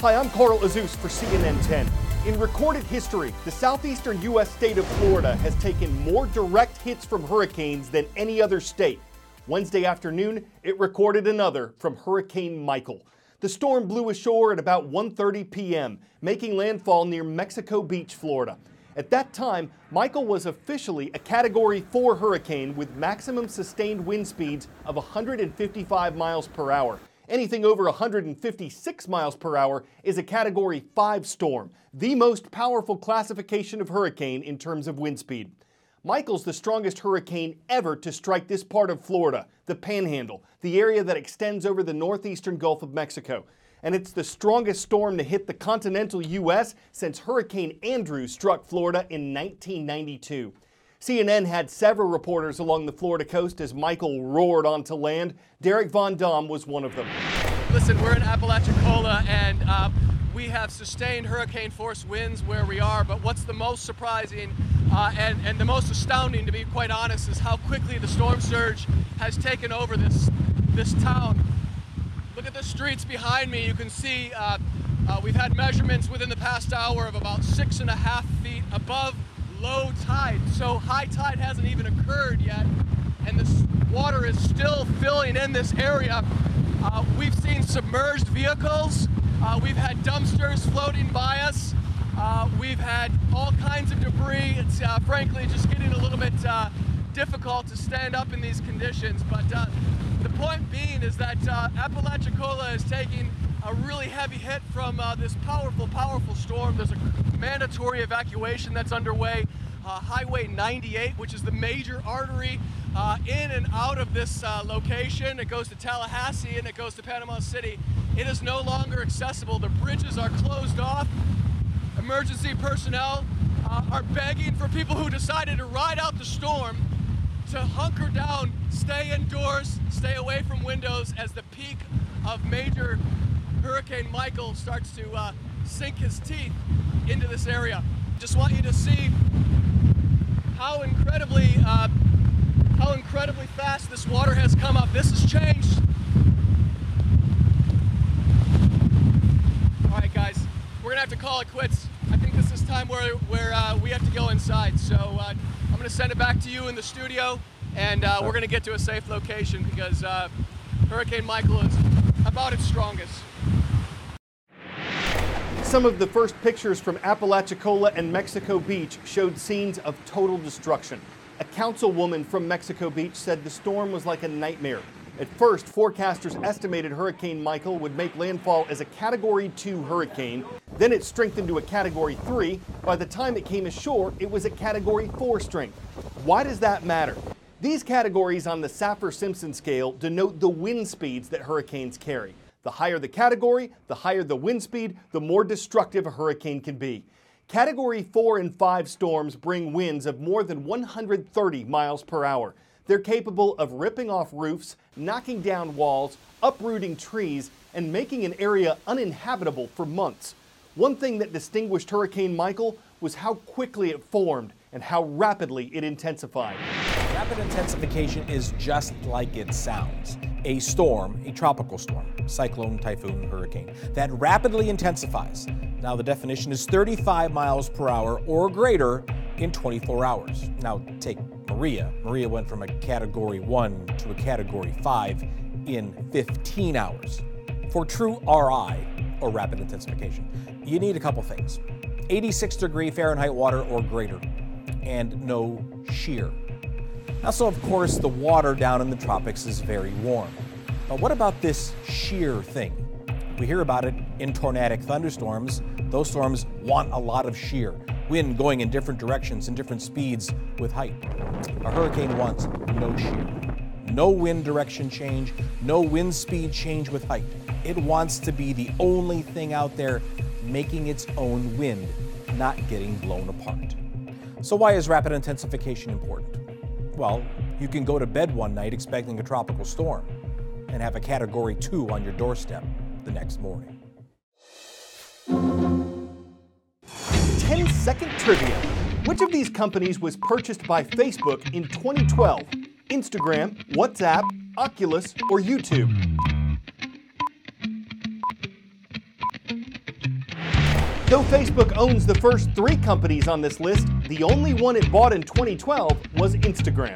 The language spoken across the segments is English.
Hi, I'm Carl Azus for CNN10. In recorded history, the southeastern U.S. state of Florida has taken more direct hits from hurricanes than any other state. Wednesday afternoon, it recorded another from Hurricane Michael. The storm blew ashore at about 1:30 p.m., making landfall near Mexico Beach, Florida. At that time, Michael was officially a Category 4 hurricane with maximum sustained wind speeds of 155 miles per hour. Anything over 156 miles per hour is a Category 5 storm, the most powerful classification of hurricane in terms of wind speed. Michael's the strongest hurricane ever to strike this part of Florida, the Panhandle, the area that extends over the northeastern Gulf of Mexico. And it's the strongest storm to hit the continental U.S. since Hurricane Andrew struck Florida in 1992. CNN had several reporters along the Florida coast as Michael roared onto land. Derek Von Dam was one of them. Listen, we're in Apalachicola, and we have sustained hurricane force winds where we are, but what's the most surprising and the most astounding, to be quite honest, is how quickly the storm surge has taken over this town. Look at the streets behind me. You can see we've had measurements within the past hour of about 6.5 feet above low tide. So high tide hasn't even occurred yet, and this water is still filling in this area. We've seen submerged vehicles. We've had dumpsters floating by us. We've had all kinds of debris. It's frankly just getting a little bit difficult to stand up in these conditions. But the point being is that Apalachicola is taking a really heavy hit from this powerful storm. There's a mandatory evacuation that's underway. Highway 98, which is the major artery in and out of this location. It goes to Tallahassee and it goes to Panama City. It is no longer accessible. The bridges are closed off. Emergency personnel are begging for people who decided to ride out the storm to hunker down, stay indoors, stay away from windows as the peak of major Hurricane Michael starts to sink his teeth into this area. Just want you to see how incredibly fast this water has come up. This has changed. All right, guys, we're gonna have to call it quits. I think this is time where we have to go inside. So I'm gonna send it back to you in the studio, and we're gonna get to a safe location because Hurricane Michael is about its strongest. Some of the first pictures from Apalachicola and Mexico Beach showed scenes of total destruction. A councilwoman from Mexico Beach said the storm was like a nightmare. At first, forecasters estimated Hurricane Michael would make landfall as a Category 2 hurricane. Then it strengthened to a Category 3. By the time it came ashore, it was a Category 4 strength. Why does that matter? These categories on the Saffir-Simpson scale denote the wind speeds that hurricanes carry. The higher the category, the higher the wind speed, the more destructive a hurricane can be. Category 4 and 5 storms bring winds of more than 130 miles per hour. They're capable of ripping off roofs, knocking down walls, uprooting trees, and making an area uninhabitable for months. One thing that distinguished Hurricane Michael was how quickly it formed and how rapidly it intensified. Rapid intensification is just like it sounds. A storm, a tropical storm, cyclone, typhoon, hurricane, that rapidly intensifies. Now the definition is 35 miles per hour or greater in 24 hours. Now take Maria. Maria went from a Category 1 to a Category 5 in 15 hours. For true RI, or rapid intensification, you need a couple things. 86-degree Fahrenheit water or greater, and no shear. Now, so of course, the water down in the tropics is very warm. But what about this shear thing? We hear about it in tornadic thunderstorms. Those storms want a lot of shear, wind going in different directions and different speeds with height. A hurricane wants no shear. No wind direction change, no wind speed change with height. It wants to be the only thing out there making its own wind, not getting blown apart. So why is rapid intensification important? Well, you can go to bed one night expecting a tropical storm and have a Category 2 on your doorstep the next morning. 10-second trivia. Which of these companies was purchased by Facebook in 2012? Instagram, WhatsApp, Oculus, or YouTube? Though Facebook owns the first 3 companies on this list, the only one it bought in 2012 was Instagram.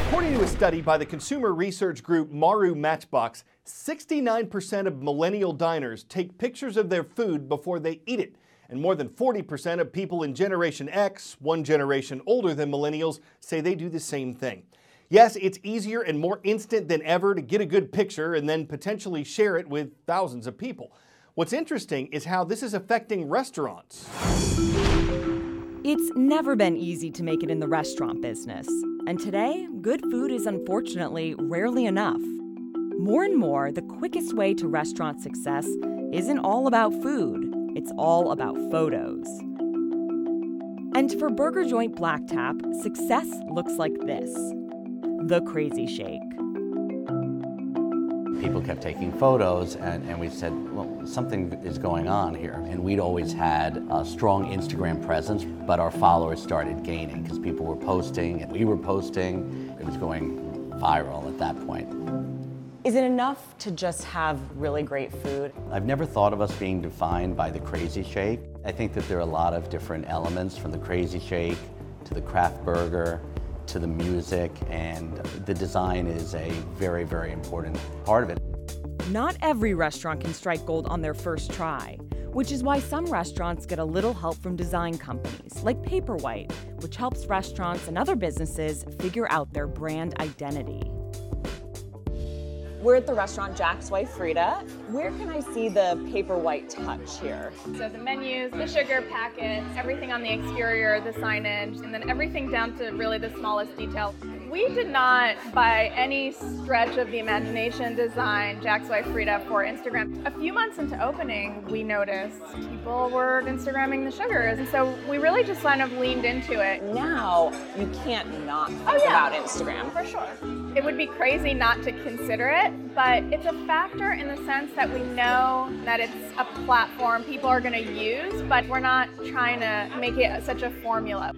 According to a study by the consumer research group Maru Matchbox, 69% of millennial diners take pictures of their food before they eat it. And more than 40% of people in Generation X, one generation older than millennials, say they do the same thing. Yes, it's easier and more instant than ever to get a good picture and then potentially share it with thousands of people. What's interesting is how this is affecting restaurants. It's never been easy to make it in the restaurant business. And today, good food is unfortunately rarely enough. More and more, the quickest way to restaurant success isn't all about food. It's all about photos. And for burger joint Black Tap, success looks like this: the Crazy Shake. People kept taking photos, and we said, well, something is going on here. And we'd always had a strong Instagram presence, but our followers started gaining because people were posting and we were posting. It was going viral at that point. Is it enough to just have really great food? I've never thought of us being defined by the Crazy Shake. I think that there are a lot of different elements, from the Crazy Shake to the craft burger to the music, and the design is a very, very important part of it. Not every restaurant can strike gold on their first try, which is why some restaurants get a little help from design companies like Paperwhite, which helps restaurants and other businesses figure out their brand identity. We're at the restaurant Jack's Wife Frida. Where can I see the Paperwhite touch here? So the menus, the sugar packets, everything on the exterior, the signage, and then everything down to really the smallest detail. We did not, by any stretch of the imagination, design Jack's Wife Frida for Instagram. A few months into opening, we noticed people were Instagramming the sugars, and so we really just kind of leaned into it. Now, you can't not think about Instagram. For sure. It would be crazy not to consider it, but it's a factor in the sense that we know that it's a platform people are going to use, but we're not trying to make it such a formula.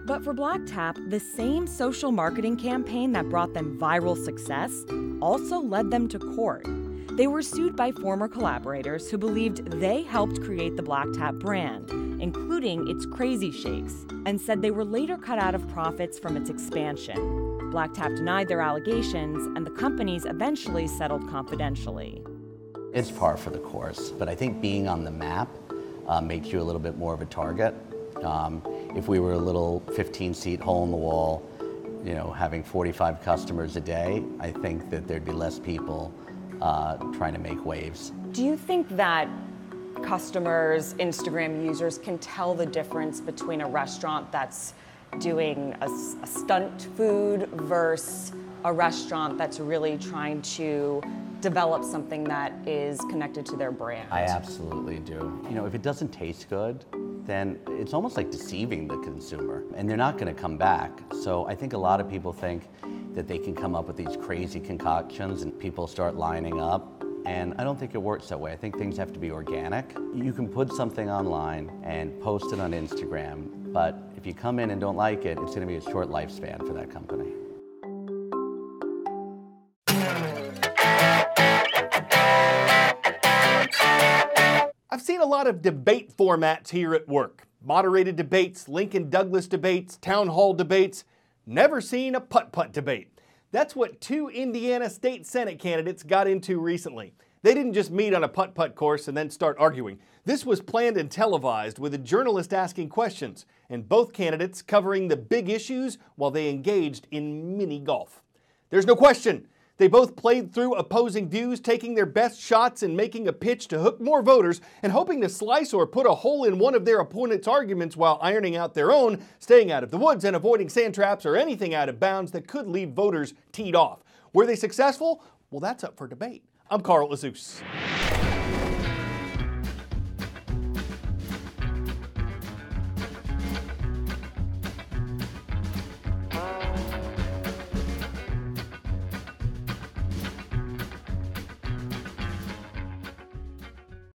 But for Black Tap, the same social marketing campaign that brought them viral success also led them to court. They were sued by former collaborators who believed they helped create the Black Tap brand, including its Crazy Shakes, and said they were later cut out of profits from its expansion. Black Tap denied their allegations, and the companies eventually settled confidentially. It's par for the course, but I think being on the map makes you a little bit more of a target. If we were a little 15-seat hole in the wall, having 45 customers a day, I think that there'd be less people trying to make waves. Do you think that customers, Instagram users, can tell the difference between a restaurant that's doing a stunt food versus a restaurant that's really trying to develop something that is connected to their brand? I absolutely do. If it doesn't taste good, then it's almost like deceiving the consumer, and they're not going to come back. So I think a lot of people think that they can come up with these crazy concoctions and people start lining up, and I don't think it works that way. I think things have to be organic. You can put something online and post it on Instagram, but if you come in and don't like it, it's going to be a short lifespan for that company. I've seen a lot of debate formats here at work. Moderated debates, Lincoln Douglas debates, town hall debates. Never seen a putt-putt debate. That's what 2 Indiana State Senate candidates got into recently. They didn't just meet on a putt-putt course and then start arguing. This was planned and televised with a journalist asking questions, and both candidates covering the big issues while they engaged in mini golf. There's no question. They both played through opposing views, taking their best shots and making a pitch to hook more voters and hoping to slice or put a hole in one of their opponent's arguments while ironing out their own, staying out of the woods and avoiding sand traps or anything out of bounds that could leave voters teed off. Were they successful? Well, that's up for debate. I'm Carl Azus.